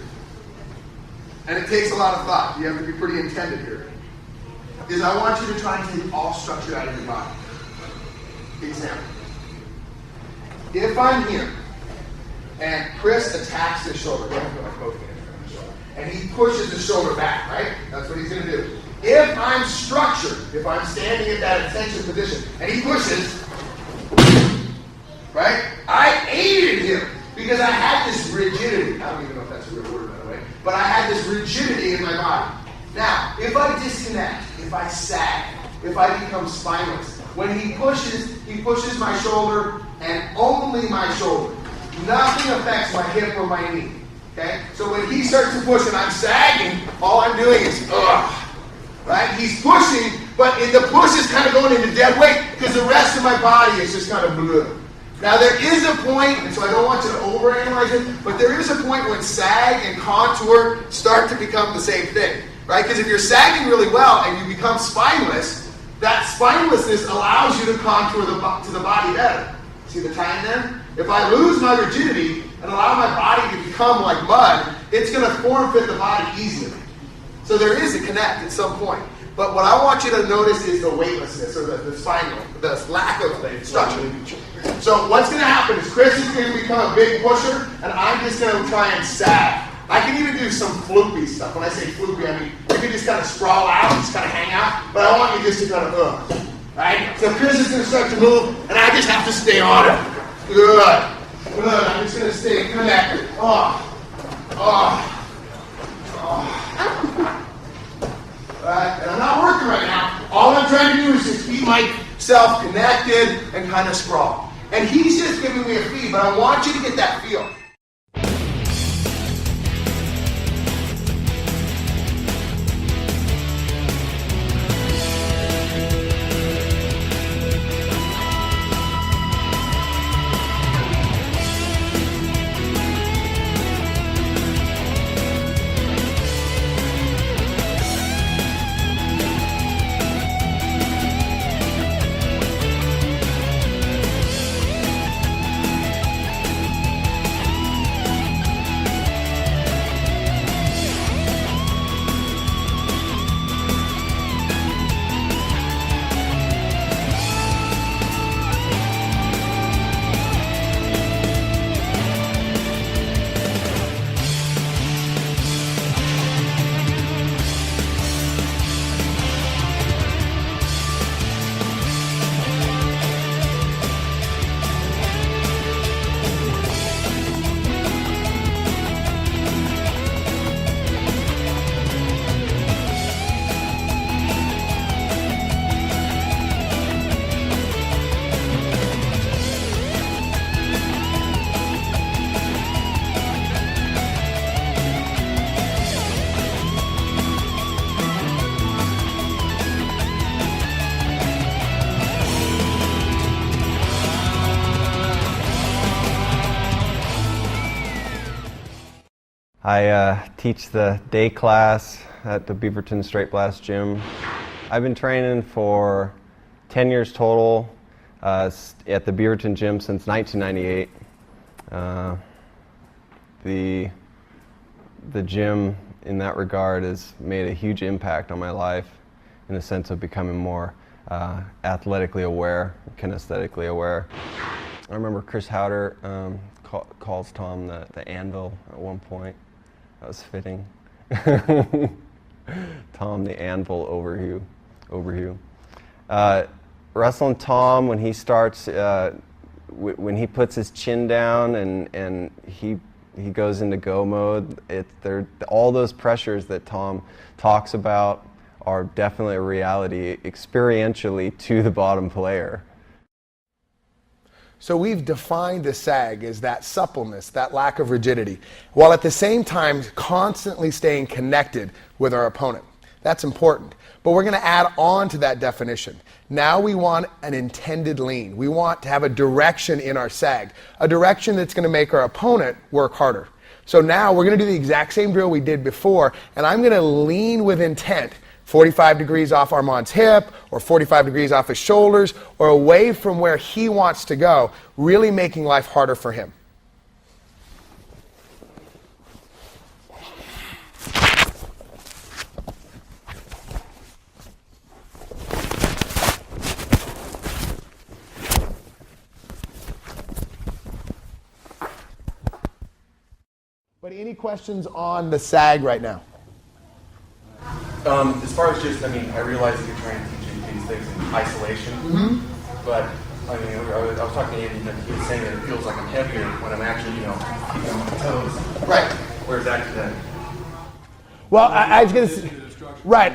and it takes a lot of thought, you have to be pretty intended here, is I want you to try and take all structure out of your body. Example. If I'm here, and Chris attacks his shoulder, go ahead and put my both hands on his shoulder, and he pushes his shoulder back, right? That's what he's going to do. If I'm structured, if I'm standing at that attention position, and he pushes, right? I aided him because I had this rigidity. I don't even know if that's a real word, by the way. But I had this rigidity in my body. Now, if I disconnect, if I sag, if I become spineless, when he pushes my shoulder and only my shoulder. Nothing affects my hip or my knee. Okay? So when he starts to push and I'm sagging, all I'm doing is, right? He's pushing, but the push is kind of going into dead weight because the rest of my body is just kind of blue. Now there is a point, and so I don't want you to overanalyze it, but there is a point when sag and contour start to become the same thing, right? Because if you're sagging really well and you become spineless, that spinelessness allows you to contour to the body better. See the tie in there? If I lose my rigidity and allow my body to become like mud, it's going to form fit the body easier. So there is a connect at some point. But what I want you to notice is the weightlessness, or the spinal, the lack of structure. So what's going to happen is Chris is going to become a big pusher, and I'm just going to try and sag. I can even do some floopy stuff. When I say floopy, I mean you can just kind of sprawl out, just kind of hang out, but I want you just to kind of, right? So Chris is going to start to move, just have to stay on it. Good. Good. I'm just going to stay connected. Oh. And I'm not working right now. All I'm trying to do is just keep myself connected and kind of sprawl. And he's just giving me a feed, but I want you to get that feel. I teach the day class at the Beaverton Straight Blast Gym. I've been training for 10 years total at the Beaverton Gym since 1998. The gym in that regard has made a huge impact on my life in the sense of becoming more athletically aware, kinesthetically aware. I remember Chris Howder calls Tom the anvil at one point. That was fitting. Tom the anvil overview. Wrestling Tom, when he starts, when he puts his chin down and he goes into go mode, all those pressures that Tom talks about are definitely a reality experientially to the bottom player. So we've defined the sag as that suppleness, that lack of rigidity, while at the same time constantly staying connected with our opponent. That's important. But we're going to add on to that definition. Now we want an intended lean. We want to have a direction in our sag, a direction that's going to make our opponent work harder. So now we're going to do the exact same drill we did before, and I'm going to lean with intent, 45 degrees off Armand's hip, or 45 degrees off his shoulders, or away from where he wants to go, really making life harder for him. But any questions on the sag right now? As far as just, I realize that you're trying to teach these things in isolation, but I was talking to Andy, and he was saying that it feels like I'm heavier when I'm actually, keeping my toes. Right. Whereas actually Well, I was going to say, right,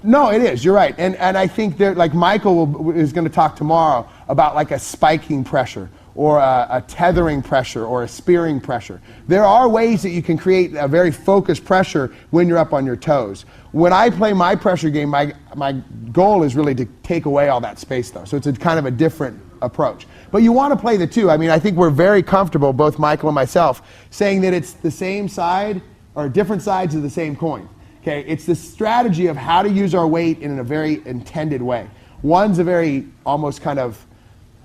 no, it is, you're right. And I think that, like, Michael is going to talk tomorrow about like a spiking pressure, or a tethering pressure, or a spearing pressure. There are ways that you can create a very focused pressure when you're up on your toes. When I play my pressure game, my goal is really to take away all that space, though. So it's a kind of a different approach. But you want to play the two. I think we're very comfortable, both Michael and myself, saying that it's the same side, or different sides of the same coin. Okay, it's the strategy of how to use our weight in a very intended way. One's a very almost kind of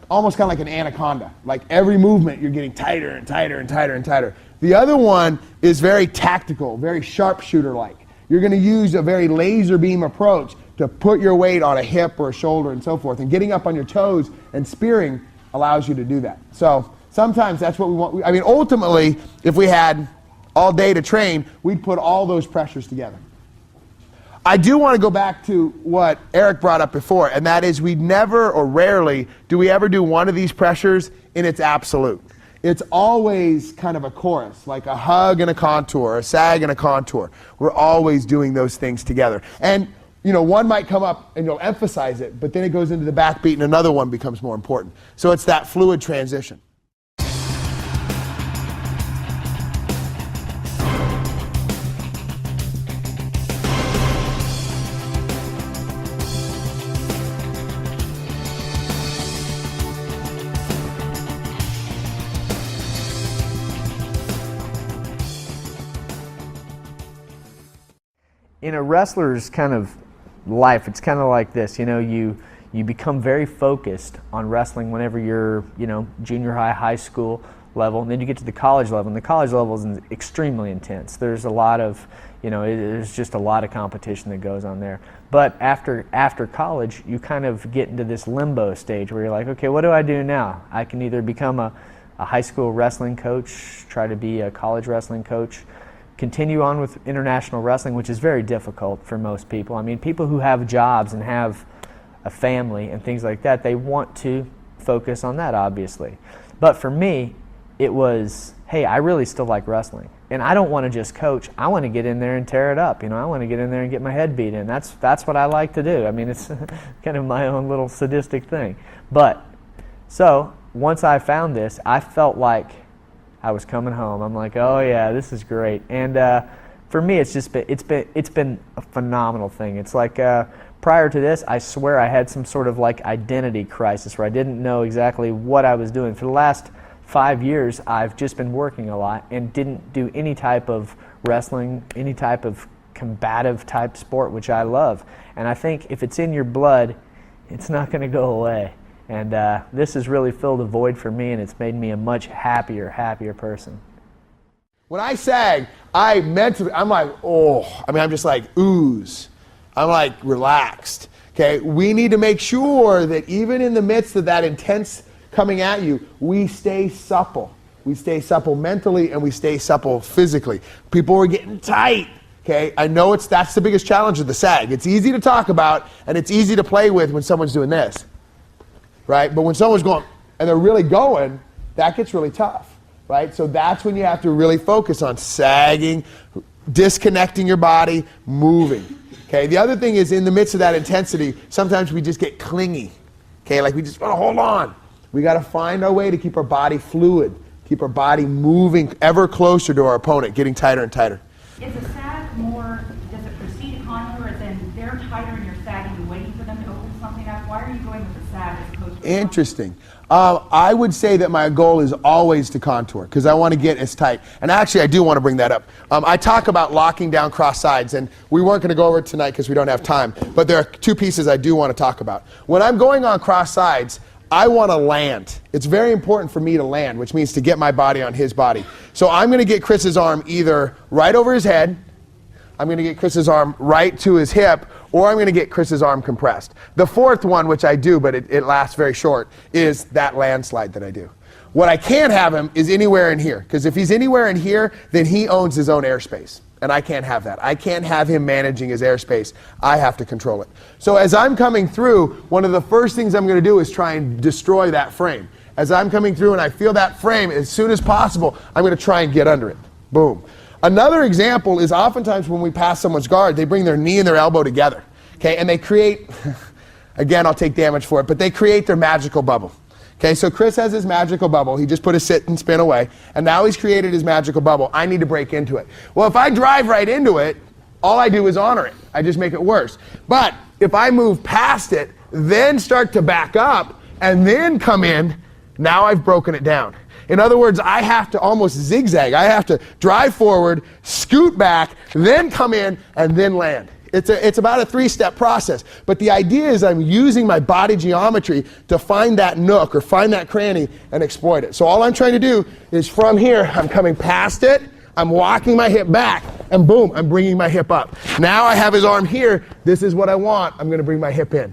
like an anaconda. Like every movement you're getting tighter and tighter and tighter and tighter. The other one is very tactical, very sharpshooter-like. You're going to use a very laser beam approach to put your weight on a hip or a shoulder and so forth. And getting up on your toes and spearing allows you to do that. So sometimes that's what we want. Ultimately, if we had all day to train, we'd put all those pressures together. I do want to go back to what Eric brought up before, and that is we never or rarely do we ever do one of these pressures in its absolute. It's always kind of a chorus, like a hug and a contour, a sag and a contour. We're always doing those things together. And one might come up and you'll emphasize it, but then it goes into the backbeat and another one becomes more important. So it's that fluid transition. In a wrestler's kind of life, it's kind of like this. You become very focused on wrestling whenever you're, junior high, high school level, and then you get to the college level, and the college level is extremely intense. There's a lot of, there's just a lot of competition that goes on there. But after college, you kind of get into this limbo stage where you're like, okay, what do I do now? I can either become a high school wrestling coach, try to be a college wrestling coach, continue on with international wrestling, which is very difficult for most people. I mean, people who have jobs and have a family and things like that, they want to focus on that, obviously. But for me, it was, hey, I really still like wrestling. And I don't want to just coach. I want to get in there and tear it up. I want to get in there and get my head beat in. That's what I like to do. I mean, it's kind of my own little sadistic thing. But, so, once I found this, I felt like I was coming home. I'm like, oh yeah, this is great. And for me, it's been a phenomenal thing. It's like prior to this, I swear I had some sort of like identity crisis where I didn't know exactly what I was doing. For the last 5 years, I've just been working a lot and didn't do any type of wrestling, any type of combative type sport, which I love. And I think if it's in your blood, it's not going to go away. And this has really filled a void for me, and it's made me a much happier person. When I sag, I'm like, oh, I'm just like ooze. I'm like relaxed. Okay, we need to make sure that even in the midst of that intense coming at you, we stay supple. We stay supple mentally and we stay supple physically. People are getting tight. Okay, I know that's the biggest challenge of the sag. It's easy to talk about and it's easy to play with when someone's doing this. Right? But when someone's going, and they're really going, that gets really tough, right? So that's when you have to really focus on sagging, disconnecting your body, moving. Okay, the other thing is in the midst of that intensity, sometimes we just get clingy. Okay, like we just want to hold on. We got to find our way to keep our body fluid, keep our body moving ever closer to our opponent, getting tighter and tighter. Is a sag more, does it precede a contour, as in they're tighter and you're sagging and waiting for them to open something up? Why are you going with the sag as opposed to Interesting. I would say that my goal is always to contour because I want to get as tight. And actually, I do want to bring that up. I talk about locking down cross sides, and we weren't going to go over it tonight because we don't have time. But there are two pieces I do want to talk about. When I'm going on cross sides, I want to land. It's very important for me to land, which means to get my body on his body. So I'm going to get Chris's arm either right over his head, I'm going to get Chris's arm right to his hip, or I'm going to get Chris's arm compressed. The fourth one, which I do, but it lasts very short, is that landslide that I do. What I can't have him is anywhere in here, because if he's anywhere in here, then he owns his own airspace, and I can't have that. I can't have him managing his airspace. I have to control it. So as I'm coming through, one of the first things I'm going to do is try and destroy that frame. As I'm coming through and I feel that frame, as soon as possible, I'm going to try and get under it. Boom. Another example is oftentimes when we pass someone's guard, they bring their knee and their elbow together, okay, and they create, again, I'll take damage for it, but they create their magical bubble. Okay, so Chris has his magical bubble. He just put his sit and spin away, and now he's created his magical bubble. I need to break into it. Well, if I drive right into it, all I do is honor it. I just make it worse. But if I move past it, then start to back up, and then come in, now I've broken it down. In other words, I have to almost zigzag. I have to drive forward, scoot back, then come in, and then land. It's about a 3-step process. But the idea is I'm using my body geometry to find that nook or find that cranny and exploit it. So all I'm trying to do is from here, I'm coming past it, I'm walking my hip back, and boom, I'm bringing my hip up. Now I have his arm here. This is what I want. I'm going to bring my hip in.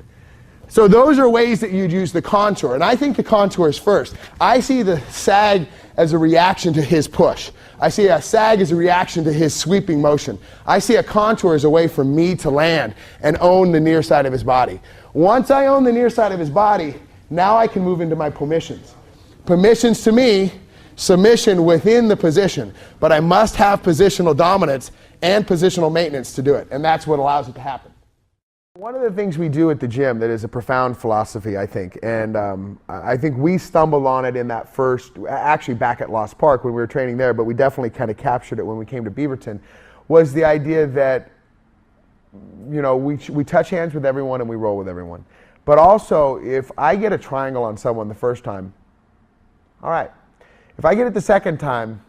So those are ways that you'd use the contour. And I think the contour is first. I see the sag as a reaction to his push. I see a sag as a reaction to his sweeping motion. I see a contour as a way for me to land and own the near side of his body. Once I own the near side of his body, now I can move into my permissions. Permissions to me, submission within the position. But I must have positional dominance and positional maintenance to do it. And that's what allows it to happen. One of the things we do at the gym that is a profound philosophy, I think, and I think we stumbled on it in that first, actually back at Lost Park when we were training there, but we definitely kind of captured it when we came to Beaverton, was the idea that, you know, we touch hands with everyone and we roll with everyone. But also, if I get a triangle on someone the first time, all right. If I get it the second time,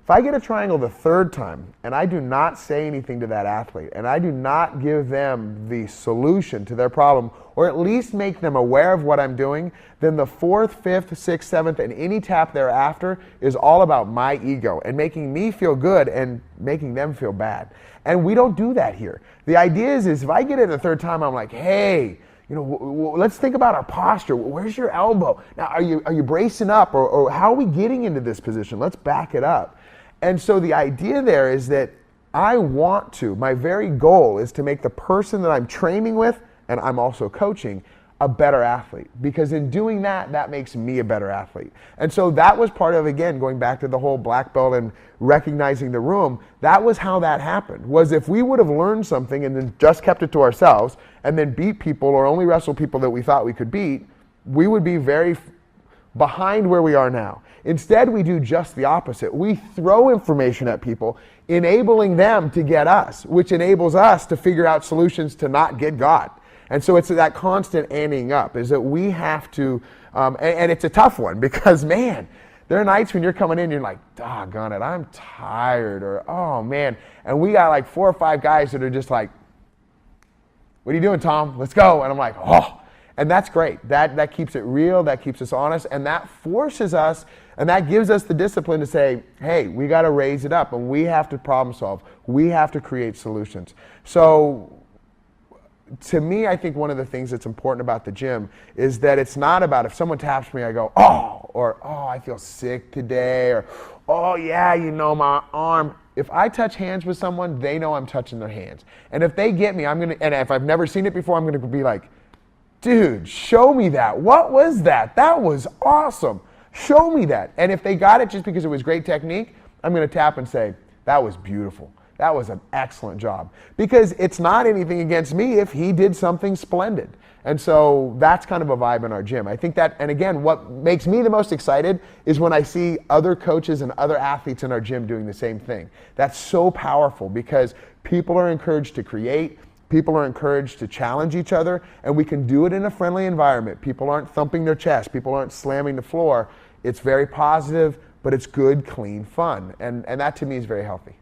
If I get a triangle the third time and I do not say anything to that athlete and I do not give them the solution to their problem, or at least make them aware of what I'm doing, then the fourth, fifth, sixth, seventh, and any tap thereafter is all about my ego and making me feel good and making them feel bad. And we don't do that here. The idea is if I get it the third time, I'm like, hey, you know, let's think about our posture. Where's your elbow? Now, are you bracing up, or how are we getting into this position? Let's back it up. And so the idea there is that I want to, my very goal is to make the person that I'm training with, and I'm also coaching, a better athlete. Because in doing that, that makes me a better athlete. And so that was part of, again, going back to the whole black belt and recognizing the room, that was how that happened. Was if we would have learned something and then just kept it to ourselves and then beat people or only wrestle people that we thought we could beat, we would be very behind where we are now. Instead, we do just the opposite. We throw information at people, enabling them to get us, which enables us to figure out solutions to not get got. And so it's that constant anteing up, is that we have to, and it's a tough one because, man, there are nights when you're coming in and you're like, doggone it, I'm tired, or, oh, man. And we got like 4 or 5 guys that are just like, what are you doing, Tom? Let's go. And I'm like, oh. And that's great. That keeps it real, that keeps us honest, and that forces us, and that gives us the discipline to say, hey, we got to raise it up, and we have to problem solve. We have to create solutions. So to me, I think one of the things that's important about the gym is that it's not about if someone taps me, I go, oh, or oh, I feel sick today, or oh, yeah, you know, my arm. If I touch hands with someone, they know I'm touching their hands. And if they get me, and if I've never seen it before, I'm going to be like, dude, show me that. What was that? That was awesome. Show me that. And if they got it just because it was great technique, I'm going to tap and say, that was beautiful. That was an excellent job. Because it's not anything against me if he did something splendid. And so that's kind of a vibe in our gym. I think that, and again, what makes me the most excited is when I see other coaches and other athletes in our gym doing the same thing. That's so powerful because people are encouraged to create. People are encouraged to challenge each other, and we can do it in a friendly environment. People aren't thumping their chest. People aren't slamming the floor. It's very positive, but it's good, clean fun. And that to me is very healthy.